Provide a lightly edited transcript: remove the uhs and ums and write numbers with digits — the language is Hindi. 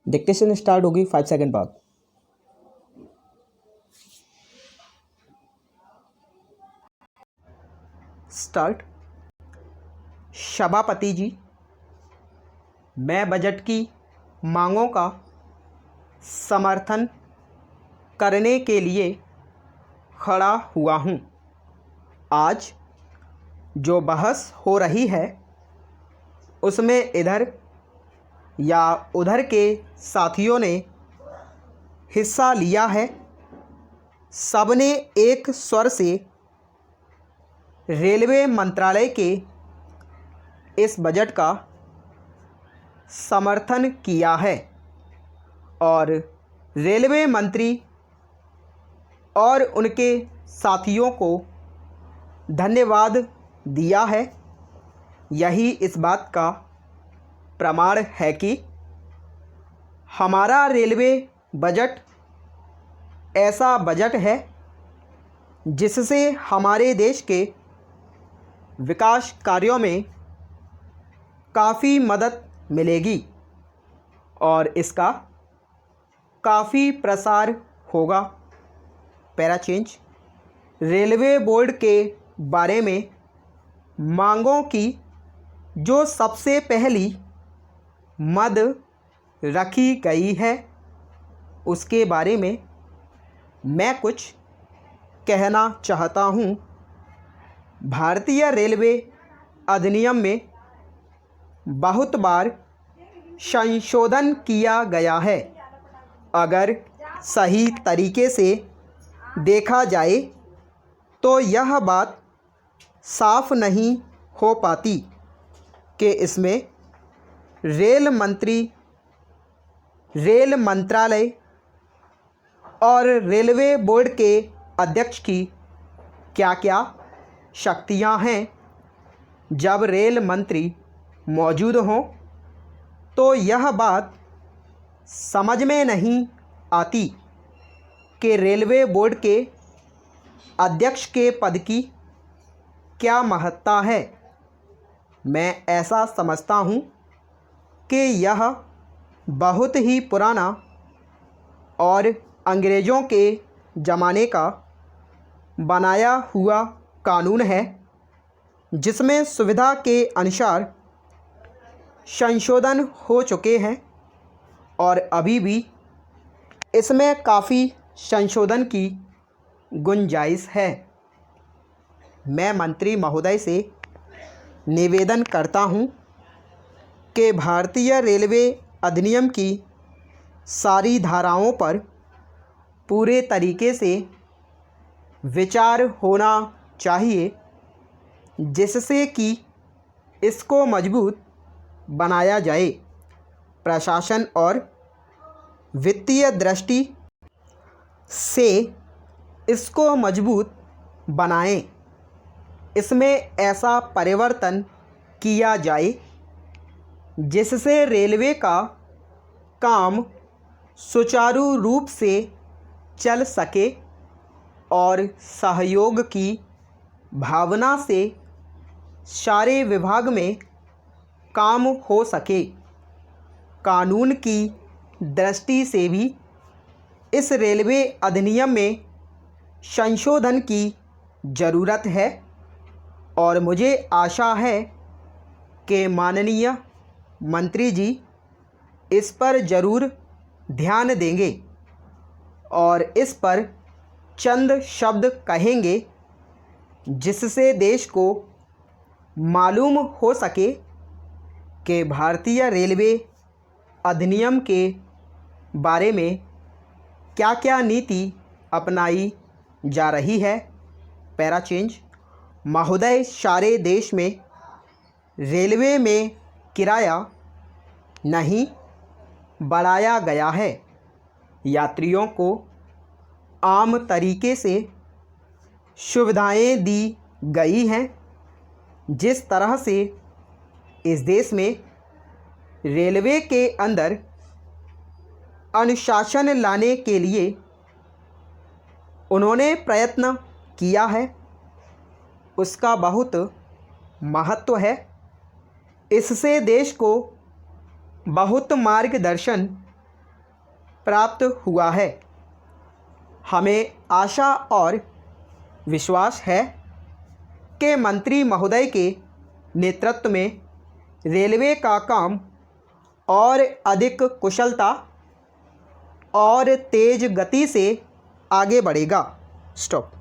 डिक्टेशन स्टार्ट होगी 5 सेकंड बाद। स्टार्ट। सभापति जी, मैं बजट की मांगों का समर्थन करने के लिए खड़ा हुआ हूँ। आज जो बहस हो रही है उसमें इधर या उधर के साथियों ने हिस्सा लिया है। सबने एक स्वर से रेलवे मंत्रालय के इस बजट का समर्थन किया है और रेलवे मंत्री और उनके साथियों को धन्यवाद दिया है। यही इस बात का प्रमाण है कि हमारा रेलवे बजट ऐसा बजट है जिससे हमारे देश के विकास कार्यों में काफ़ी मदद मिलेगी और इसका काफ़ी प्रसार होगा। Para change. रेलवे बोर्ड के बारे में मांगों की जो सबसे पहली मद रखी गई है उसके बारे में मैं कुछ कहना चाहता हूँ। भारतीय रेलवे अधिनियम में बहुत बार संशोधन किया गया है। अगर सही तरीके से देखा जाए तो यह बात साफ नहीं हो पाती कि इसमें रेल मंत्री, रेल मंत्रालय और रेलवे बोर्ड के अध्यक्ष की क्या क्या शक्तियां हैं। जब रेल मंत्री मौजूद हों तो यह बात समझ में नहीं आती कि रेलवे बोर्ड के अध्यक्ष के पद की क्या महत्ता है। मैं ऐसा समझता हूँ कि यह बहुत ही पुराना और अंग्रेज़ों के ज़माने का बनाया हुआ कानून है जिसमें सुविधा के अनुसार संशोधन हो चुके हैं और अभी भी इसमें काफ़ी संशोधन की गुंजाइश है। मैं मंत्री महोदय से निवेदन करता हूं कि भारतीय रेलवे अधिनियम की सारी धाराओं पर पूरे तरीके से विचार होना चाहिए जिससे कि इसको मजबूत बनाया जाए। प्रशासन और वित्तीय दृष्टि से इसको मजबूत बनाएं। इसमें ऐसा परिवर्तन किया जाए जिससे रेलवे का काम सुचारू रूप से चल सके और सहयोग की भावना से सारे विभाग में काम हो सके। कानून की दृष्टि से भी इस रेलवे अधिनियम में संशोधन की ज़रूरत है और मुझे आशा है कि माननीय मंत्री जी इस पर ज़रूर ध्यान देंगे और इस पर चंद शब्द कहेंगे जिससे देश को मालूम हो सके कि भारतीय रेलवे अधिनियम के बारे में क्या क्या नीति अपनाई जा रही है। Para change. महोदय, सारे देश में रेलवे में किराया नहीं बढ़ाया गया है। यात्रियों को आम तरीके से सुविधाएं दी गई हैं। जिस तरह से इस देश में रेलवे के अंदर अनुशासन लाने के लिए उन्होंने प्रयत्न किया है उसका बहुत महत्व है। इससे देश को बहुत मार्गदर्शन प्राप्त हुआ है। हमें आशा और विश्वास है कि मंत्री महोदय के नेतृत्व में रेलवे का काम और अधिक कुशलता और तेज़ गति से आगे बढ़ेगा। स्टॉप।